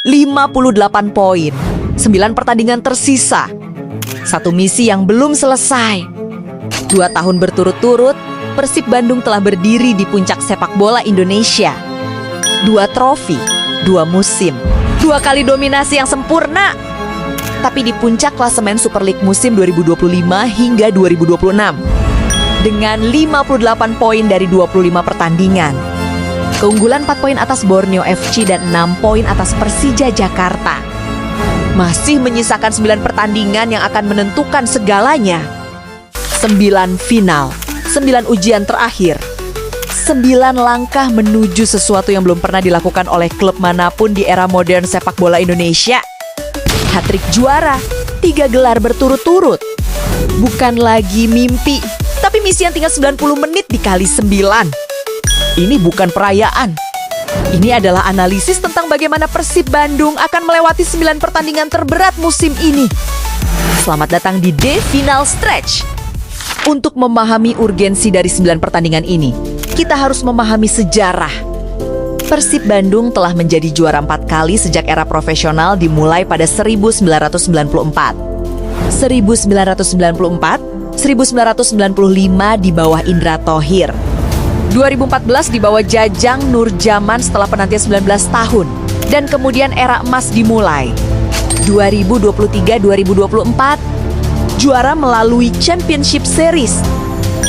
58 poin. 9 pertandingan tersisa. Satu misi yang belum selesai. 2 tahun berturut-turut, Persib Bandung telah berdiri di puncak sepak bola Indonesia. 2 trofi, 2 musim, 2 kali dominasi yang sempurna. Tapi di puncak klasemen Super League musim 2025 hingga 2026. Dengan 58 poin dari 25 pertandingan. Keunggulan 4 poin atas Borneo FC dan 6 poin atas Persija Jakarta. Masih menyisakan 9 pertandingan yang akan menentukan segalanya. 9 final, 9 ujian terakhir. 9 langkah menuju sesuatu yang belum pernah dilakukan oleh klub manapun di era modern sepak bola Indonesia. Hat-trick juara, 3 gelar berturut-turut. Bukan lagi mimpi, tapi misi yang tinggal 90 menit dikali 9. Ini bukan perayaan. Ini adalah analisis tentang bagaimana Persib Bandung akan melewati 9 pertandingan terberat musim ini. Selamat datang di The Final Stretch. Untuk memahami urgensi dari 9 pertandingan ini, kita harus memahami sejarah. Persib Bandung telah menjadi juara 4 kali sejak era profesional dimulai pada 1994. 1994, 1995 di bawah Indra Thohir. 2014 di bawah Jajang Nurjaman setelah penantian 19 tahun. Dan kemudian era emas dimulai. 2023-2024, juara melalui Championship Series.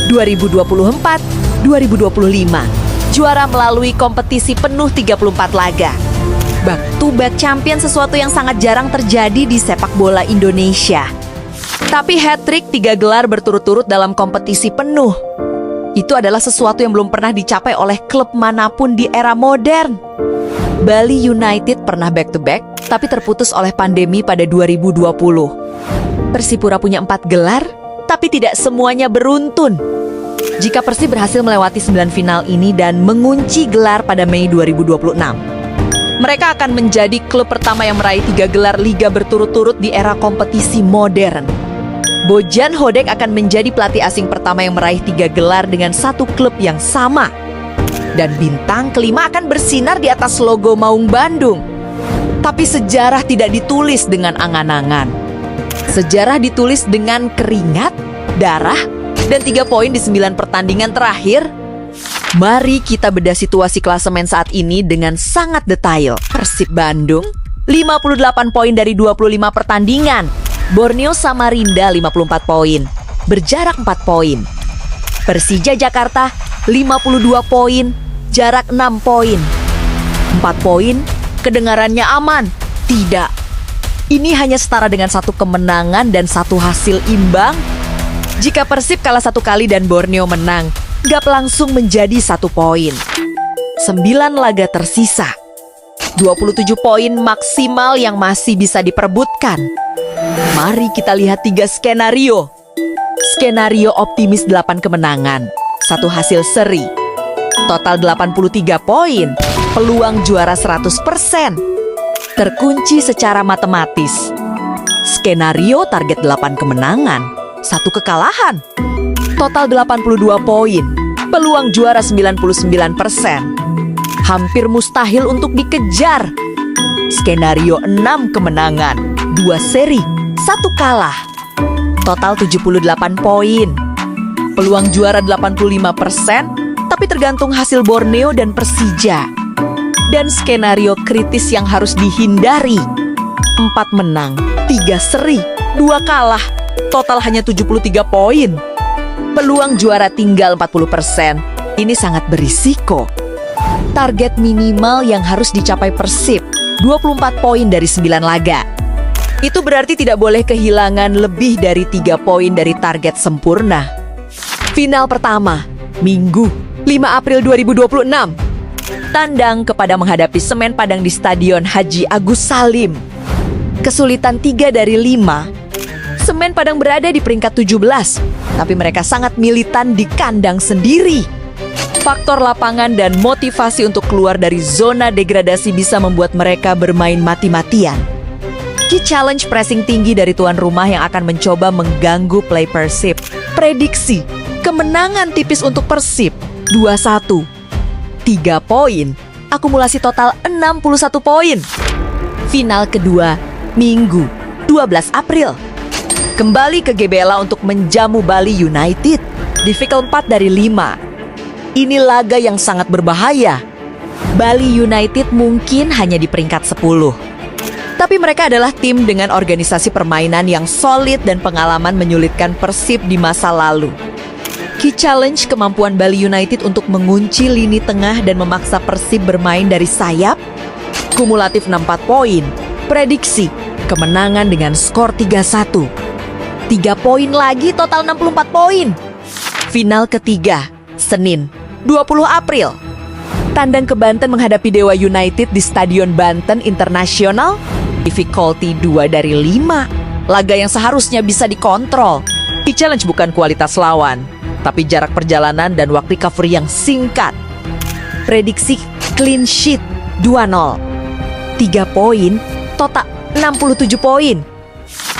2024-2025, juara melalui kompetisi penuh 34 laga. Back to back champion, sesuatu yang sangat jarang terjadi di sepak bola Indonesia. Tapi hat-trick 3 gelar berturut-turut dalam kompetisi penuh, itu adalah sesuatu yang belum pernah dicapai oleh klub manapun di era modern. Bali United pernah back to back, tapi terputus oleh pandemi pada 2020. Persipura punya 4 gelar, tapi tidak semuanya beruntun. Jika Persib berhasil melewati 9 final ini dan mengunci gelar pada Mei 2026, mereka akan menjadi klub pertama yang meraih 3 gelar liga berturut-turut di era kompetisi modern. Bojan Hodak akan menjadi pelatih asing pertama yang meraih 3 gelar dengan satu klub yang sama. Dan bintang kelima akan bersinar di atas logo Maung Bandung. Tapi sejarah tidak ditulis dengan angan-angan. Sejarah ditulis dengan keringat, darah, dan 3 poin di 9 pertandingan terakhir. Mari kita bedah situasi klasemen saat ini dengan sangat detail. Persib Bandung, 58 poin dari 25 pertandingan. Borneo Samarinda 54 poin, berjarak 4 poin. Persija Jakarta 52 poin, jarak 6 poin. 4 poin, kedengarannya aman? Tidak. Ini hanya setara dengan 1 kemenangan dan 1 hasil imbang. Jika Persib kalah 1 kali dan Borneo menang, gap langsung menjadi 1 poin. 9 laga tersisa. 27 poin maksimal yang masih bisa diperebutkan. Mari kita lihat 3 skenario. Skenario optimis 8 kemenangan, 1 hasil seri. Total 83 poin, peluang juara 100%. Terkunci secara matematis. Skenario target 8 kemenangan, 1 kekalahan. Total 82 poin, peluang juara 99%. Hampir mustahil untuk dikejar. Skenario 6 kemenangan, 2 seri, 1 kalah. Total 78 poin. Peluang juara 85%, tapi tergantung hasil Borneo dan Persija. Dan skenario kritis yang harus dihindari. 4 menang, 3 seri, 2 kalah. Total hanya 73 poin. Peluang juara tinggal 40%. Ini sangat berisiko. Target minimal yang harus dicapai Persib, 24 poin dari 9 laga. Itu berarti tidak boleh kehilangan lebih dari 3 poin dari target sempurna. Final pertama, Minggu, 5 April 2026. Tandang kepada menghadapi Semen Padang di Stadion Haji Agus Salim. Kesulitan 3 dari 5. Semen Padang berada di peringkat 17, tapi mereka sangat militan di kandang sendiri. Faktor lapangan dan motivasi untuk keluar dari zona degradasi bisa membuat mereka bermain mati-matian. Key challenge pressing tinggi dari tuan rumah yang akan mencoba mengganggu play Persib. Prediksi, kemenangan tipis untuk Persib, 2-1. 3 poin, akumulasi total 61 poin. Final kedua, Minggu, 12 April. Kembali ke GBLA untuk menjamu Bali United di fixture 4 dari 5. Ini laga yang sangat berbahaya. Bali United mungkin hanya di peringkat 10. Tapi mereka adalah tim dengan organisasi permainan yang solid dan pengalaman menyulitkan Persib di masa lalu. Key challenge kemampuan Bali United untuk mengunci lini tengah dan memaksa Persib bermain dari sayap. Kumulatif 64 poin. Prediksi kemenangan dengan skor 3-1. 3 poin lagi total 64 poin. Final ketiga, Senin, 20 April. Tandang ke Banten menghadapi Dewa United di Stadion Banten Internasional. Difficulty 2 dari 5. Laga yang seharusnya bisa dikontrol. Key challenge bukan kualitas lawan, tapi jarak perjalanan dan waktu recovery yang singkat. Prediksi clean sheet 2-0. 3 poin, total 67 poin.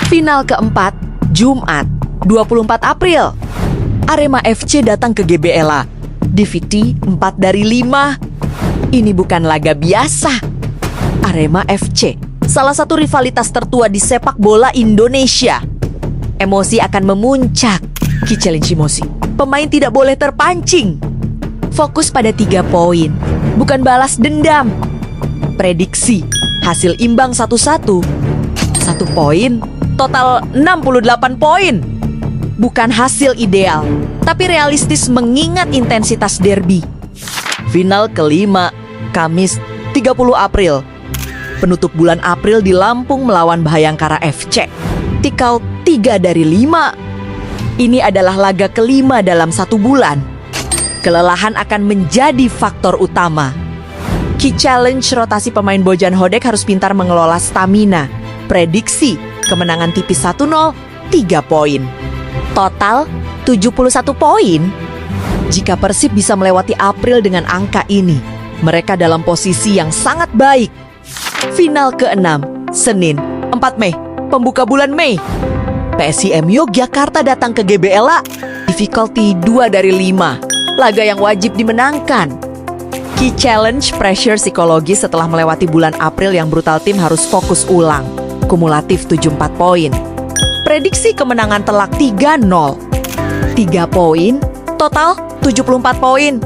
Final keempat, Jumat, 24 April. Arema FC datang ke GBLA. Diviti 4 dari 5. Ini bukan laga biasa. Arema FC, salah satu rivalitas tertua di sepak bola Indonesia. Emosi akan memuncak. Key challenge emosi. Pemain tidak boleh terpancing. Fokus pada 3 poin, bukan balas dendam. Prediksi, hasil imbang 1-1. 1 poin, total 68 poin. Bukan hasil ideal, tapi realistis mengingat intensitas derby. Final kelima, Kamis, 30 April. Penutup bulan April di Lampung melawan Bhayangkara FC. Tikal 3 dari 5. Ini adalah laga kelima dalam 1 bulan. Kelelahan akan menjadi faktor utama. Key challenge rotasi pemain Bojan Hodek harus pintar mengelola stamina. Prediksi kemenangan tipis 1-0, 3 poin. Total 71 poin. Jika Persib bisa melewati April dengan angka ini, mereka dalam posisi yang sangat baik. Final ke-6, Senin, 4 Mei, pembuka bulan Mei. PSIM Yogyakarta datang ke GBLA. Difficulty 2 dari 5. Laga yang wajib dimenangkan. Key challenge pressure psikologi setelah melewati bulan April yang brutal, tim harus fokus ulang. Kumulatif 74 poin. Prediksi kemenangan telak 3-0. 3 poin, total 74 poin.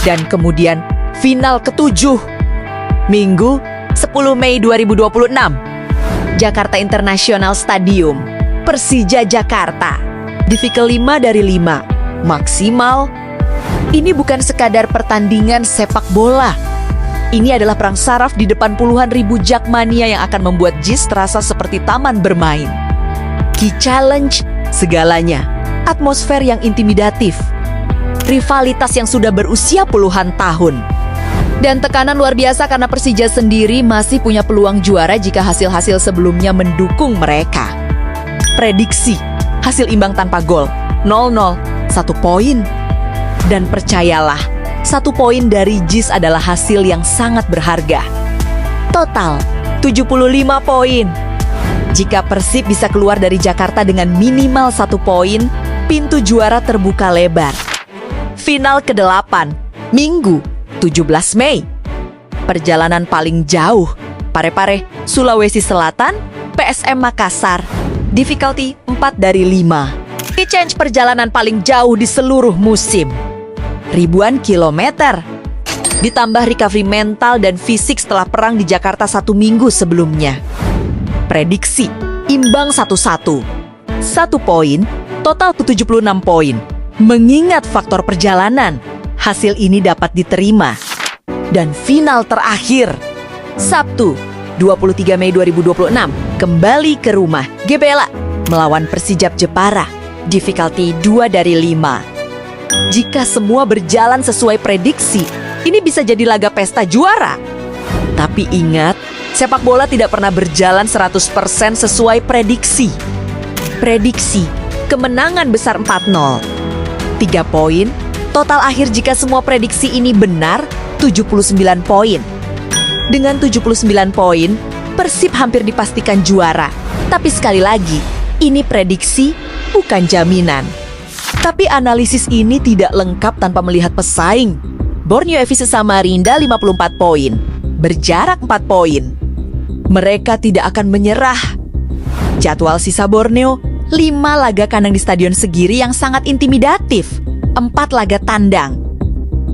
Dan kemudian final ke-7. Minggu, 10 Mei 2026. Jakarta International Stadium, Persija Jakarta. Difficulty 5 dari 5. Maksimal. Ini bukan sekadar pertandingan sepak bola. Ini adalah perang saraf di depan puluhan ribu jakmania yang akan membuat JIS terasa seperti taman bermain. Key challenge, segalanya. Atmosfer yang intimidatif. Rivalitas yang sudah berusia puluhan tahun. Dan tekanan luar biasa karena Persija sendiri masih punya peluang juara jika hasil-hasil sebelumnya mendukung mereka. Prediksi, hasil imbang tanpa gol, 0-0, 1 poin. Dan percayalah, 1 poin dari JIS adalah hasil yang sangat berharga. Total, 75 poin. Jika Persib bisa keluar dari Jakarta dengan minimal 1 poin, pintu juara terbuka lebar. Final ke-8, Minggu, 17 Mei. Perjalanan paling jauh, Parepare, Sulawesi Selatan, PSM Makassar. Difficulty 4 dari 5. Key challenge perjalanan paling jauh di seluruh musim. Ribuan kilometer. Ditambah recovery mental dan fisik setelah perang di Jakarta 1 minggu sebelumnya. Prediksi, imbang 1-1. 1 poin, total 76 poin. Mengingat faktor perjalanan, hasil ini dapat diterima. Dan final terakhir, Sabtu, 23 Mei 2026, kembali ke rumah GBLA melawan Persijap Jepara. Difficulty 2 dari 5. Jika semua berjalan sesuai prediksi, ini bisa jadi laga pesta juara. Tapi ingat, sepak bola tidak pernah berjalan 100% sesuai prediksi. Prediksi, kemenangan besar 4-0. 3 poin, total akhir jika semua prediksi ini benar, 79 poin. Dengan 79 poin, Persib hampir dipastikan juara. Tapi sekali lagi, ini prediksi, bukan jaminan. Tapi analisis ini tidak lengkap tanpa melihat pesaing. Borneo FC Samarinda 54 poin, berjarak 4 poin. Mereka tidak akan menyerah. Jadwal sisa Borneo, 5 laga kandang di Stadion Segiri yang sangat intimidatif, 4 laga tandang.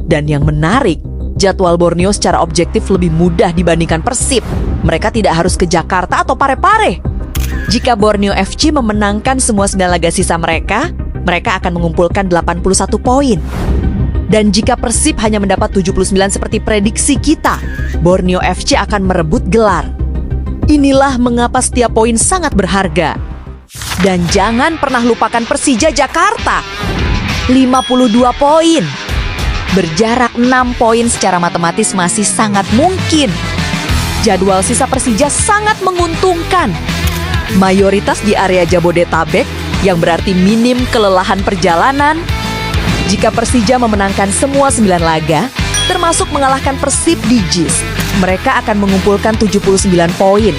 Dan yang menarik, jadwal Borneo secara objektif lebih mudah dibandingkan Persib. Mereka tidak harus ke Jakarta atau Parepare. Jika Borneo FC memenangkan semua 9 laga sisa mereka akan mengumpulkan 81 poin. Dan jika Persib hanya mendapat 79 seperti prediksi kita, Borneo FC akan merebut gelar. Inilah mengapa setiap poin sangat berharga. Dan jangan pernah lupakan Persija Jakarta. 52 poin. Berjarak 6 poin secara matematis masih sangat mungkin. Jadwal sisa Persija sangat menguntungkan. Mayoritas di area Jabodetabek, yang berarti minim kelelahan perjalanan. Jika Persija memenangkan semua 9 laga, termasuk mengalahkan Persib di JIS, mereka akan mengumpulkan 79 poin.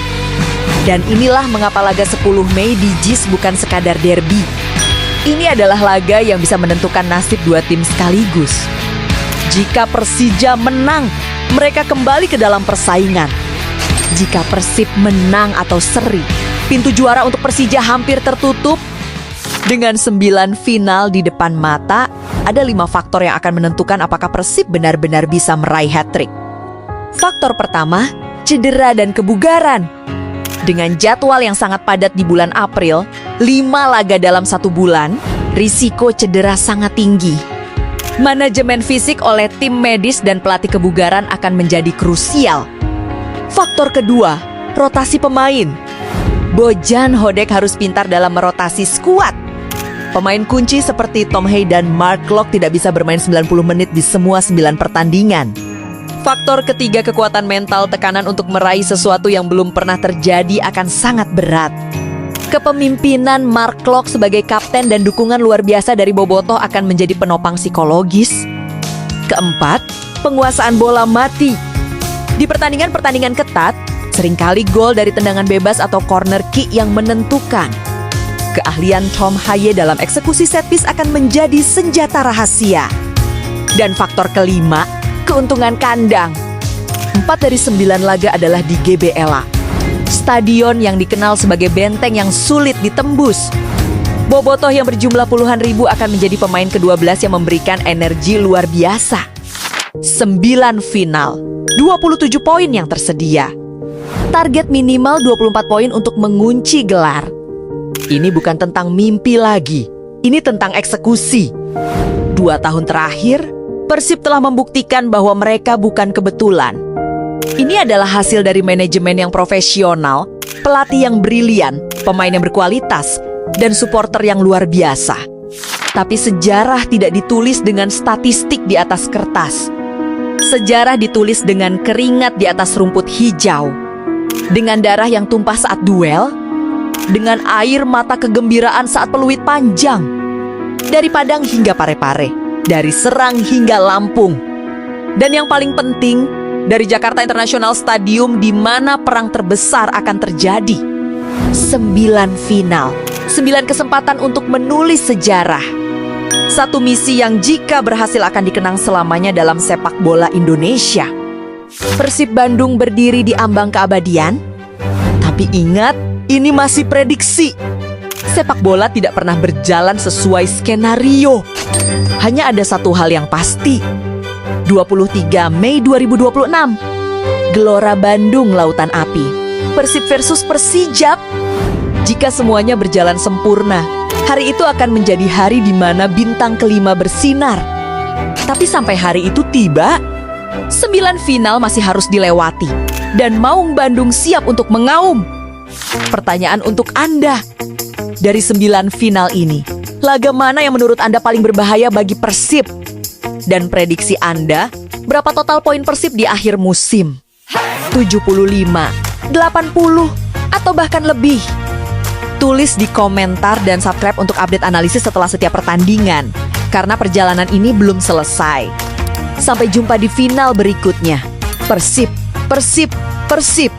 Dan inilah mengapa laga 10 Mei di JIS bukan sekadar derby. Ini adalah laga yang bisa menentukan nasib 2 tim sekaligus. Jika Persija menang, mereka kembali ke dalam persaingan. Jika Persib menang atau seri, pintu juara untuk Persija hampir tertutup. Dengan 9 final di depan mata, ada 5 faktor yang akan menentukan apakah Persib benar-benar bisa meraih hat-trick. Faktor pertama, cedera dan kebugaran. Dengan jadwal yang sangat padat di bulan April, 5 laga dalam 1 bulan, risiko cedera sangat tinggi. Manajemen fisik oleh tim medis dan pelatih kebugaran akan menjadi krusial. Faktor kedua, rotasi pemain. Bojan Hodek harus pintar dalam merotasi skuad. Pemain kunci seperti Tom Hey dan Mark Klok tidak bisa bermain 90 menit di semua 9 pertandingan. Faktor ketiga, kekuatan mental. Tekanan untuk meraih sesuatu yang belum pernah terjadi akan sangat berat. Kepemimpinan Mark Klok sebagai kapten dan dukungan luar biasa dari Bobotoh akan menjadi penopang psikologis. Keempat, penguasaan bola mati. Di pertandingan-pertandingan ketat, seringkali gol dari tendangan bebas atau corner kick yang menentukan. Keahlian Tom Haye dalam eksekusi set piece akan menjadi senjata rahasia. Dan faktor kelima, keuntungan kandang. 4 dari 9 laga adalah di GBLA. Stadion yang dikenal sebagai benteng yang sulit ditembus. Bobotoh yang berjumlah puluhan ribu akan menjadi pemain ke-12 yang memberikan energi luar biasa. 9 final, 27 poin yang tersedia. Target minimal 24 poin untuk mengunci gelar. Ini bukan tentang mimpi lagi, ini tentang eksekusi. 2 tahun terakhir, Persib telah membuktikan bahwa mereka bukan kebetulan. Ini adalah hasil dari manajemen yang profesional, pelatih yang brilian, pemain yang berkualitas, dan supporter yang luar biasa. Tapi sejarah tidak ditulis dengan statistik di atas kertas. Sejarah ditulis dengan keringat di atas rumput hijau, dengan darah yang tumpah saat duel, dengan air mata kegembiraan saat peluit panjang. Dari Padang hingga Parepare, dari Serang hingga Lampung. Dan yang paling penting, dari Jakarta International Stadium di mana perang terbesar akan terjadi. 9 final, 9 kesempatan untuk menulis sejarah. Satu misi yang jika berhasil akan dikenang selamanya dalam sepak bola Indonesia. Persib Bandung berdiri di ambang keabadian. Tapi ingat, ini masih prediksi. Sepak bola tidak pernah berjalan sesuai skenario. Hanya ada satu hal yang pasti. 23 Mei 2026. Gelora Bandung Lautan Api. Persib versus Persijap. Jika semuanya berjalan sempurna, hari itu akan menjadi hari di mana bintang kelima bersinar. Tapi sampai hari itu tiba, 9 final masih harus dilewati. Dan Maung Bandung siap untuk mengaum. Pertanyaan untuk Anda, dari 9 final ini, laga mana yang menurut Anda paling berbahaya bagi Persib? Dan prediksi Anda, berapa total poin Persib di akhir musim? 75, 80, atau bahkan lebih? Tulis di komentar dan subscribe untuk update analisis setelah setiap pertandingan, karena perjalanan ini belum selesai. Sampai jumpa di final berikutnya. Persib, Persib, Persib.